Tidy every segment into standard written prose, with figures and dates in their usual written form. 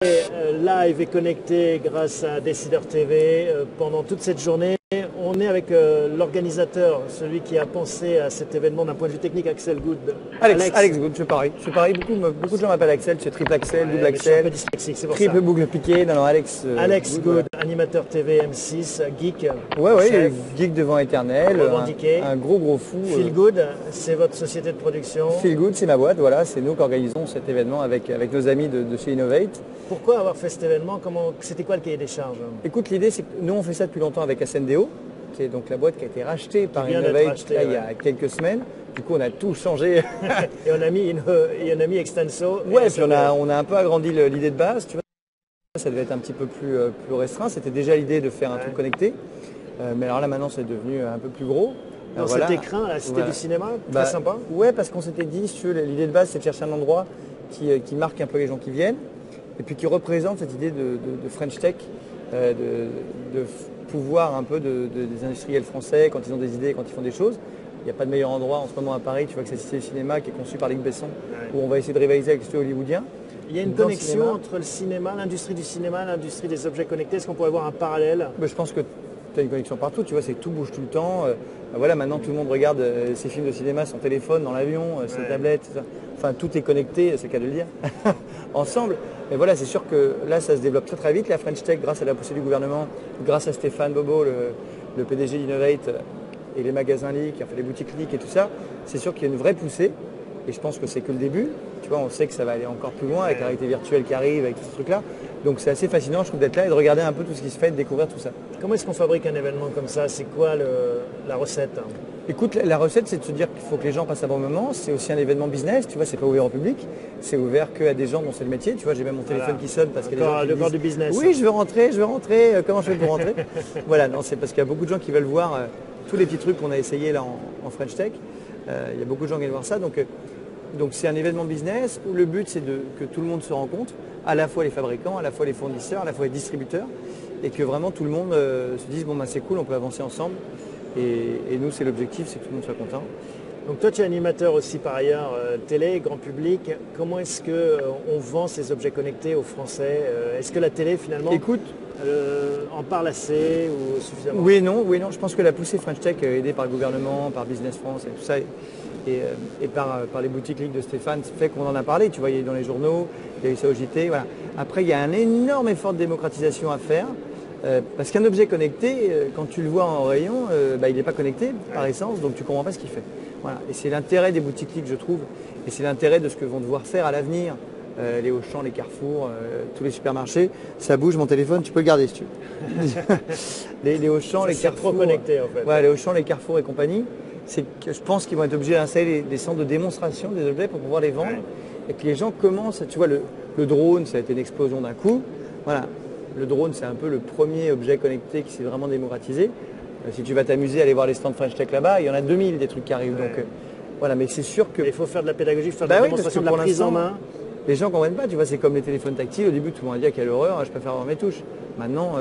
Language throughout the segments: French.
Live et connecté grâce à Décideur TV pendant toute cette journée. On est avec l'organisateur, celui qui a pensé à cet événement d'un point de vue technique, Axel Good. Alex Good, c'est pareil. Beaucoup de gens m'appellent Axel, c'est triple Axel, double Axel, triple boucle piqué. Non, Alex Good, animateur TV M6, geek. Ouais, geek devant éternel, un gros fou. Feel Good, c'est votre société de production. Feel Good, c'est ma boîte, voilà, c'est nous qui organisons cet événement avec nos amis de chez Innovate. Pourquoi avoir fait cet événement? C'était quoi le cahier des charges? Écoute, l'idée c'est que nous on fait ça depuis longtemps avec Ascendeo, qui est donc la boîte qui a été rachetée par Innovate il y a quelques semaines. Du coup, on a tout changé. Et on a mis Extenso. Ouais, puis on a un peu agrandi l'idée de base. Tu vois, ça devait être un petit peu plus restreint. C'était déjà l'idée de faire un truc connecté. Mais alors là, maintenant, c'est devenu un peu plus gros. Dans cet écrin, la Cité du cinéma, très sympa. Ouais, parce qu'on s'était dit, l'idée de base, c'est de chercher un endroit qui marque un peu les gens qui viennent. Et puis qui représente cette idée de French Tech, de pouvoir un peu des industriels français quand ils ont des idées, quand ils font des choses. Il n'y a pas de meilleur endroit en ce moment à Paris, tu vois que c'est la Cité du cinéma qui est conçue par Luc Besson, où on va essayer de rivaliser avec le studio hollywoodien. Il y a une connexion entre le cinéma, l'industrie du cinéma, l'industrie des objets connectés. Est-ce qu'on pourrait voir un parallèle? Je pense que tu as une connexion partout, tu vois, c'est que tout bouge tout le temps. Voilà, maintenant tout le monde regarde ses films de cinéma, son téléphone, dans l'avion, ses tablettes, tout ça. Enfin, tout est connecté, c'est le cas de le dire, ensemble. Mais voilà, c'est sûr que là, ça se développe très vite, la French Tech, grâce à la poussée du gouvernement, grâce à Stéphane Bobo, le PDG d'Innovate, et les magasins Leak, enfin les boutiques Leak et tout ça. C'est sûr qu'il y a une vraie poussée, et je pense que c'est que le début. Tu vois, on sait que ça va aller encore plus loin avec la réalité virtuelle qui arrive, avec tout ce truc-là. Donc c'est assez fascinant, je trouve, d'être là et de regarder un peu tout ce qui se fait, de découvrir tout ça. Comment est-ce qu'on fabrique un événement comme ça? C'est quoi la recette? Écoute, la recette, c'est de se dire qu'il faut que les gens passent un bon moment. C'est aussi un événement business, tu vois, c'est pas ouvert au public. C'est ouvert qu'à des gens dont c'est le métier. Tu vois, j'ai même mon téléphone qui sonne parce qu'il y a des gens qui le corps disent, du business. oui, je veux rentrer, comment je fais pour rentrer? Voilà, non, c'est parce qu'il y a beaucoup de gens qui veulent voir tous les petits trucs qu'on a essayés là en French Tech. Il y a beaucoup de gens qui viennent voir ça. Donc c'est un événement business où le but c'est que tout le monde se rencontre, à la fois les fabricants, à la fois les fournisseurs, à la fois les distributeurs, et que vraiment tout le monde se dise bon c'est cool, on peut avancer ensemble. Et nous c'est l'objectif, c'est que tout le monde soit content. Donc toi tu es animateur aussi par ailleurs télé, grand public. Comment est-ce qu'on vend ces objets connectés aux Français? Est-ce que la télé finalement en parle assez ou suffisamment? Oui et non, je pense que la poussée French Tech aidée par le gouvernement, par Business France et tout ça, et par les boutiques Leak de Stéphane, fait qu'on en a parlé, tu vois, il y a eu dans les journaux, il y a eu ça au JT, voilà. Après, il y a un énorme effort de démocratisation à faire, parce qu'un objet connecté, quand tu le vois en rayon, il n'est pas connecté par essence, donc tu ne comprends pas ce qu'il fait. Voilà. Et c'est l'intérêt des boutiques Leak, je trouve, et c'est l'intérêt de ce que vont devoir faire à l'avenir les Auchan, les Carrefour, tous les supermarchés. Ça bouge mon téléphone, tu peux le garder si tu veux. les Auchan, les Carrefour. C'est trop connecté en fait. Ouais, les Auchan, les Carrefour et compagnie. C'est que je pense qu'ils vont être obligés d'installer des centres de démonstration des objets pour pouvoir les vendre. Ouais. Et que les gens commencent, tu vois, le drone, ça a été une explosion d'un coup. Voilà, le drone, c'est un peu le premier objet connecté qui s'est vraiment démocratisé. Si tu vas t'amuser à aller voir les stands French Tech là-bas, il y en a 2000 des trucs qui arrivent. Ouais. Donc voilà, mais c'est sûr que... Il faut faire de la pédagogie, faire de la démonstration, de la prise en main. Les gens ne comprennent pas, tu vois, c'est comme les téléphones tactiles. Au début, tout le monde a dit quelle horreur, je préfère avoir mes touches. Maintenant,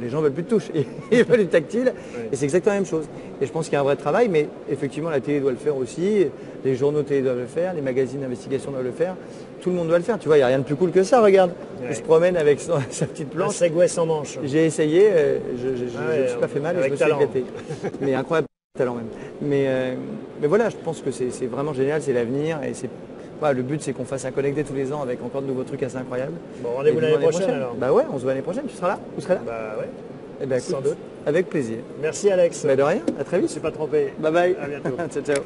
les gens veulent plus de touches, ils veulent du tactile, et c'est exactement la même chose. Et je pense qu'il y a un vrai travail, mais effectivement, la télé doit le faire aussi, les journaux télé doivent le faire, les magazines d'investigation doivent le faire, tout le monde doit le faire. Tu vois, il n'y a rien de plus cool que ça, regarde. Il se promène avec sa petite planche. Un Segway sans manche. J'ai essayé, je ne me suis pas fait mal et je me suis éclaté. Mais incroyable talent même. Mais voilà, je pense que c'est vraiment génial, c'est l'avenir, et c'est... Ouais, le but c'est qu'on fasse un connecté tous les ans avec encore de nouveaux trucs assez incroyables. Bon, rendez-vous l'année prochaine alors. Bah ouais, on se voit l'année prochaine, tu seras là? Vous serez là? Bah ouais. Eh ben, écoute, sans doute. Avec plaisir. Merci Alex. Bah de rien, à très vite. Je ne me suis pas trompé. Bye bye. À bientôt. Ciao, ciao.